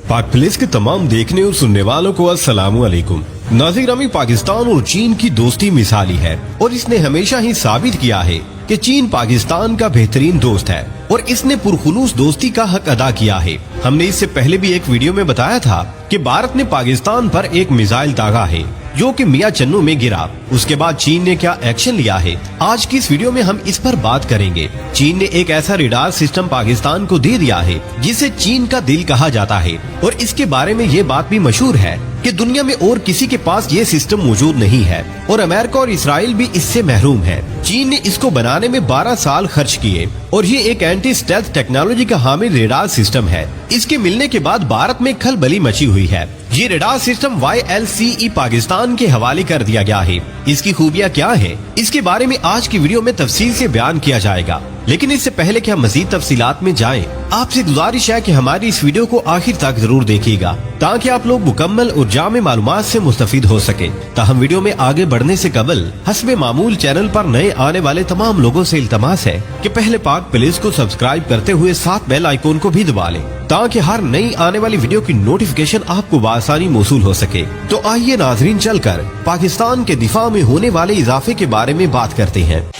पाक पुलिस के तमाम देखने और सुनने वालों को अस्सलाम वालेकुम। नाज़रीन, पाकिस्तान और चीन की दोस्ती मिसाली है और इसने हमेशा ही साबित किया है कि चीन पाकिस्तान का बेहतरीन दोस्त है और इसने पुरखुलूस दोस्ती का हक अदा किया है। हमने इससे पहले भी एक वीडियो में बताया था कि भारत ने पाकिस्तान पर एक मिसाइल दागा है जो कि मियां चन्नू में गिरा। उसके बाद चीन ने क्या एक्शन लिया है, आज की इस वीडियो में हम इस पर बात करेंगे। चीन ने एक ऐसा रेडार सिस्टम पाकिस्तान को दे दिया है जिसे चीन का दिल कहा जाता है और इसके बारे में ये बात भी मशहूर है कि दुनिया में और किसी के पास ये सिस्टम मौजूद नहीं है और अमेरिका और इसराइल भी इससे महरूम है। चीन ने इसको बनाने में 12 साल खर्च किए और ये एक एंटी स्टेल्थ टेक्नोलॉजी का हामिल रेडार सिस्टम है। इसके मिलने के बाद भारत में खलबली मची हुई है। ये रेडार सिस्टम YLCE पाकिस्तान के हवाले कर दिया गया है। इसकी खूबियां क्या है, इसके बारे में आज की वीडियो में तफसील से बयान किया जाएगा। लेकिन इससे पहले कि हम मजीद तफसीलात में जाएं, आपसे गुजारिश है कि हमारी इस वीडियो को आखिर तक जरूर देखिएगा ताकि आप लोग मुकम्मल और जामे मालूमात से मुस्तफीद हो सके। ताहम वीडियो में आगे बढ़ने से कबल हस्बे मामूल चैनल पर नए आने वाले तमाम लोगों से इल्तमास है कि पहले पाक पुलिस को सब्सक्राइब करते हुए साथ बेल आइकॉन को भी दबा लें ताकि हर नई आने वाली वीडियो की नोटिफिकेशन आपको बआसानी मौसूल हो सके। तो आइए नाजरीन, चलकर पाकिस्तान के दिफा में होने वाले इजाफे के बारे में बात करते हैं।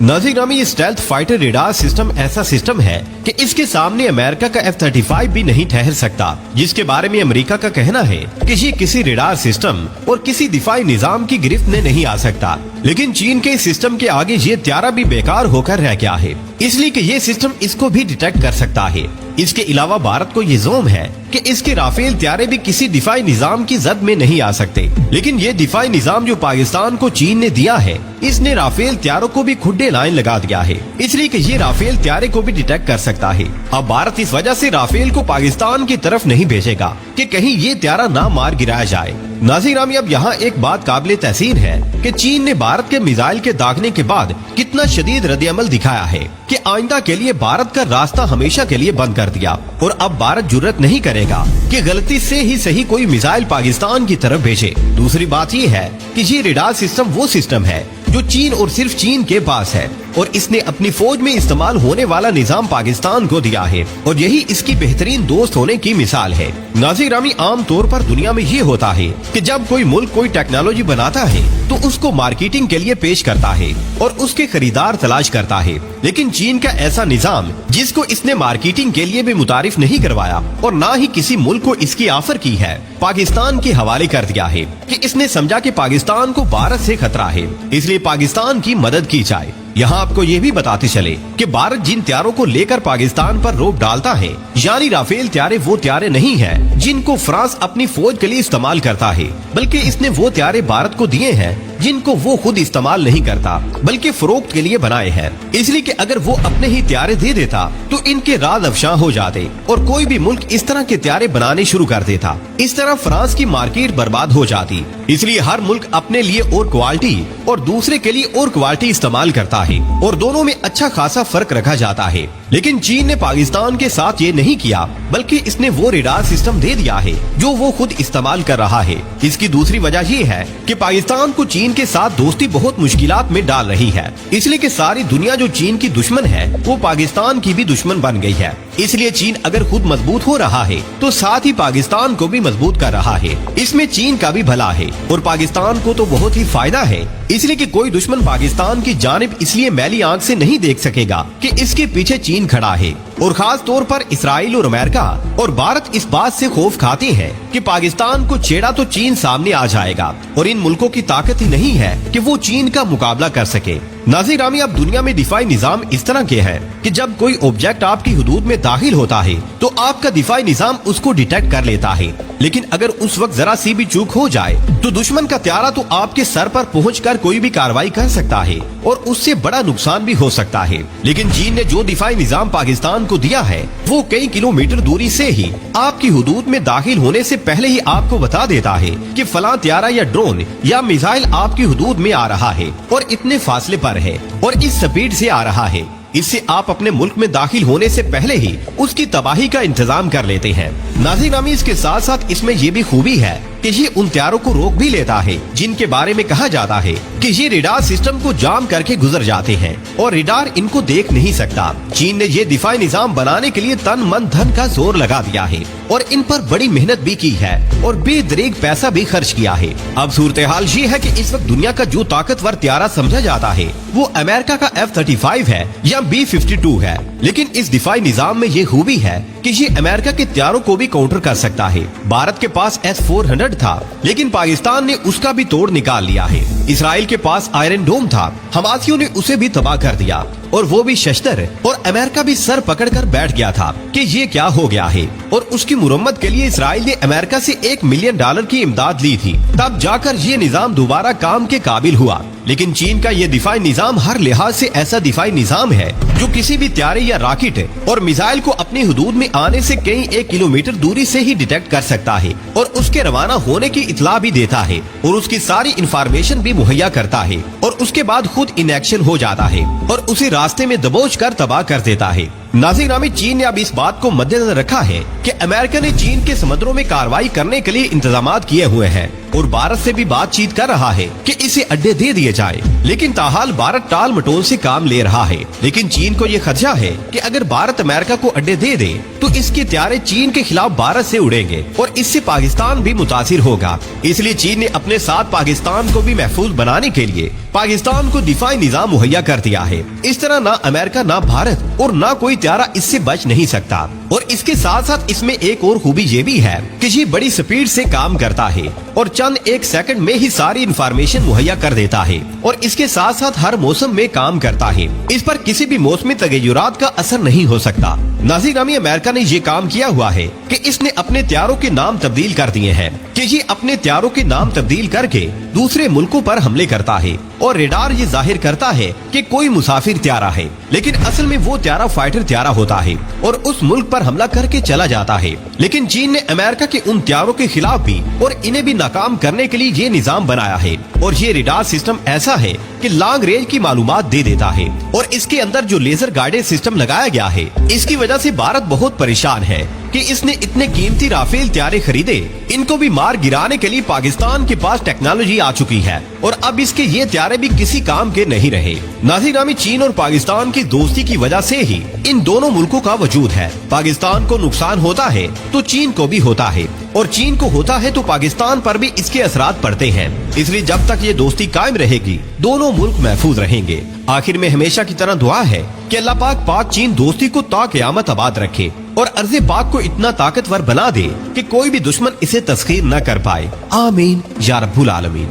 नाज़रीन, ये स्टेल्थ फाइटर रेडार सिस्टम ऐसा सिस्टम है कि इसके सामने अमेरिका का F-35 भी नहीं ठहर सकता, जिसके बारे में अमेरिका का कहना है कि ये किसी रेडार सिस्टम और किसी दिफाई निजाम की गिरफ्त में नहीं आ सकता। लेकिन चीन के सिस्टम के आगे ये त्यारा भी बेकार होकर रह गया है, इसलिए कि ये सिस्टम इसको भी डिटेक्ट कर सकता है। इसके अलावा भारत को ये जोम है कि इसके राफेल त्यारे भी किसी दिफाई निजाम की जद में नहीं आ सकते। लेकिन ये दिफाई निजाम जो पाकिस्तान को चीन ने दिया है, इसने राफेल त्यारों को भी खुड्डे लाइन लगा दिया है, इसलिए कि ये राफेल त्यारे को भी डिटेक्ट कर सकता है। अब भारत इस वजह से राफेल को पाकिस्तान की तरफ नहीं भेजेगा कि कहीं ये त्यारा ना मार गिराया जाए। नाज़रीन, अब यहाँ एक बात काबिले तहसीन है कि चीन ने भारत के मिसाइल के दागने के बाद कितना शदीद रद्द-ए-अमल दिखाया है कि आइंदा के लिए भारत का रास्ता हमेशा के लिए बंद कर दिया और अब भारत जुर्रत नहीं करेगा कि गलती से ही सही कोई मिसाइल पाकिस्तान की तरफ भेजे। दूसरी बात ये है कि ये रेडार सिस्टम वो सिस्टम है जो चीन और सिर्फ चीन के पास है और इसने अपनी फौज में इस्तेमाल होने वाला निजाम पाकिस्तान को दिया है और यही इसकी बेहतरीन दोस्त होने की मिसाल है। नाज़रीन, आम तौर पर दुनिया में ये होता है कि जब कोई मुल्क कोई टेक्नोलॉजी बनाता है तो उसको मार्केटिंग के लिए पेश करता है और उसके खरीदार तलाश करता है। लेकिन चीन का ऐसा निजाम जिसको इसने मार्केटिंग के लिए भी मुतारिफ नहीं करवाया और न ही किसी मुल्क को इसकी ऑफर की है, पाकिस्तान के हवाले कर दिया है कि इसने समझा कि पाकिस्तान को भारत से खतरा है, इसलिए पाकिस्तान की मदद की जाए। यहाँ आपको ये भी बताते चले कि भारत जिन त्यारों को लेकर पाकिस्तान पर रोक डालता है, यानी राफेल त्यारे वो त्यारे नहीं हैं जिनको फ्रांस अपनी फौज के लिए इस्तेमाल करता है, बल्कि इसने वो त्यारे भारत को दिए हैं जिनको वो खुद इस्तेमाल नहीं करता बल्कि फरोख्त के लिए बनाए हैं। इसलिए कि अगर वो अपने ही त्यारे दे देता तो इनके राज अफशां हो जाते और कोई भी मुल्क इस तरह के त्यारे बनाने शुरू कर देता। इस तरह फ्रांस की मार्केट बर्बाद हो जाती। इसलिए हर मुल्क अपने लिए और क्वालिटी और दूसरे के लिए और क्वालिटी इस्तेमाल करता है और दोनों में अच्छा खासा फर्क रखा जाता है। लेकिन चीन ने पाकिस्तान के साथ ये नहीं किया, बल्कि इसने वो रेडार सिस्टम दे दिया है जो वो खुद इस्तेमाल कर रहा है। इसकी दूसरी वजह ये है कि पाकिस्तान को चीन के साथ दोस्ती बहुत मुश्किलात में डाल रही है, इसलिए कि सारी दुनिया जो चीन की दुश्मन है वो पाकिस्तान की भी दुश्मन बन गई है। इसलिए चीन अगर खुद मजबूत हो रहा है तो साथ ही पाकिस्तान को भी मजबूत कर रहा है। इसमें चीन का भी भला है और पाकिस्तान को तो बहुत ही फायदा है, इसलिए कि कोई दुश्मन पाकिस्तान की जानिब इसलिए मैली आंख से नहीं देख सकेगा कि इसके पीछे चीन खड़ा है। और खास तौर पर इसराइल और अमेरिका और भारत इस बात से खौफ खाते हैं कि पाकिस्तान को छेड़ा तो चीन सामने आ जाएगा और इन मुल्कों की ताकत ही नहीं है कि वो चीन का मुकाबला कर सके। नाज़रीन, अब दुनिया में दिफाई निजाम इस तरह के हैं कि जब कोई ऑब्जेक्ट आपकी हुदूद में दाखिल होता है तो आपका दिफाई निजाम उसको डिटेक्ट कर लेता है। लेकिन अगर उस वक्त जरा सी भी चूक हो जाए तो दुश्मन का त्यारा तो आपके सर पर पहुंचकर कोई भी कार्रवाई कर सकता है और उससे बड़ा नुकसान भी हो सकता है। लेकिन चीन ने जो दिफाई निजाम पाकिस्तान को दिया है वो कई किलोमीटर दूरी से ही आपकी हुदूद में दाखिल होने से पहले ही आपको बता देता है कि फलां त्यारा या ड्रोन या मिसाइल आपकी हुदूद में आ रहा है और इतने फासले पर है और इस स्पीड से आ रहा है। इससे आप अपने मुल्क में दाखिल होने से पहले ही उसकी तबाही का इंतजाम कर लेते हैं। नाज़रीन नामी इसके साथ साथ इसमें ये भी खूबी है कि ये उन हथियारों को रोक भी लेता है जिनके बारे में कहा जाता है कि ये रेडार सिस्टम को जाम करके गुजर जाते हैं और रेडार इनको देख नहीं सकता। चीन ने ये दिफाई निजाम बनाने के लिए तन मन धन का जोर लगा दिया है और इन पर बड़ी मेहनत भी की है और बेदरीग पैसा भी खर्च किया है। अब सूरत हाल ये है कि इस वक्त दुनिया का जो ताकतवर हथियार समझा जाता है वो अमेरिका का F-35 है या B-52 है, लेकिन इस दिफाई निजाम में ये खूबी है कि ये अमेरिका के हथियारों को भी काउंटर कर सकता है। भारत के पास S-400 था, लेकिन पाकिस्तान ने उसका भी तोड़ निकाल लिया है। इसराइल के पास आयरन डोम था, हमासियों ने उसे भी तबाह कर दिया और वो भी शस्त्र, और अमेरिका भी सर पकड़कर बैठ गया था कि ये क्या हो गया है। और उसकी मुरम्मत के लिए इसराइल ने अमेरिका से $1 मिलियन की इमदाद ली थी, तब जाकर ये निजाम दोबारा काम के काबिल हुआ। लेकिन चीन का ये दिफाई निजाम हर लिहाज से ऐसा दिफाई निजाम है जो किसी भी त्यारे या रॉकेट और मिसाइल को अपनी हुदूद में आने से कई 1 किलोमीटर दूरी से ही डिटेक्ट कर सकता है और उसके रवाना होने की इतला भी देता है और उसकी सारी इंफॉर्मेशन भी मुहैया करता है और उसके बाद खुद इन एक्शन हो जाता है और उसे रास्ते में दबोच कर तबाह कर देता है। नाज़रीन नामी चीन ने अब इस बात को मद्देनजर रखा है कि अमेरिका ने चीन के समुद्रों में कार्रवाई करने के लिए इंतजामात किए हुए हैं और भारत से भी बातचीत कर रहा है कि इसे अड्डे दे दिए जाए, लेकिन ताहाल भारत टाल मटोल से काम ले रहा है। लेकिन चीन को ये खदशा है कि अगर भारत अमेरिका को अड्डे दे दे तो इसके हथियार चीन के खिलाफ भारत से उड़ेंगे और इससे पाकिस्तान भी मुतासिर होगा। इसलिए चीन ने अपने साथ पाकिस्तान को भी महफूज बनाने के लिए पाकिस्तान को दिफाई निजाम मुहैया कर दिया है। इस तरह ना अमेरिका, ना भारत और ना कोई हथियार इससे बच नहीं सकता। और इसके साथ साथ इसमें एक और खूबी ये भी है कि ये बड़ी स्पीड से काम करता है और चंद 1 सेकंड में ही सारी इंफॉर्मेशन मुहैया कर देता है और इसके साथ साथ हर मौसम में काम करता है। इस पर किसी भी मौसमी तगय्युरात का असर नहीं हो सकता। नाज़रीन नामी अमेरिका ने ये काम किया हुआ है कि इसने अपने हथियारों के नाम तब्दील कर दिए हैं कि ये अपने हथियारों के नाम तब्दील करके दूसरे मुल्कों पर हमले करता है और रेडार ये जाहिर करता है कि कोई मुसाफिर हथियार है, लेकिन असल में वो हथियार फाइटर हथियार होता है और उस मुल्क पर हमला करके चला जाता है। लेकिन चीन ने अमेरिका के उन हथियारों के खिलाफ भी और इन्हें भी नाकाम करने के लिए ये निजाम बनाया है और ये रेडार सिस्टम ऐसा है कि लॉन्ग रेंज की मालूमात दे देता है और इसके अंदर जो लेजर गाइडेड सिस्टम लगाया गया है, इसकी वजह से भारत बहुत परेशान है कि इसने इतने कीमती राफेल हथियार खरीदे, इनको भी मार गिराने के लिए पाकिस्तान के पास टेक्नोलॉजी आ चुकी है और अब इसके ये हथियार भी किसी काम के नहीं रहे। नाज़रीन नामी चीन और पाकिस्तान की दोस्ती की वजह से ही इन दोनों मुल्कों का वजूद है। पाकिस्तान को नुकसान होता है तो चीन को भी होता है और चीन को होता है तो पाकिस्तान पर भी इसके असरात पड़ते हैं। इसलिए जब तक ये दोस्ती कायम रहेगी दोनों मुल्क महफूज रहेंगे। आखिर में हमेशा की तरह दुआ है कि अल्लाह पाक चीन दोस्ती को ता क़यामत आबाद रखे और अर्ज़े पाक को इतना ताकतवर बना दे कि कोई भी दुश्मन इसे तस्खीर न कर पाए। आमीन या रब्बुल आलमीन।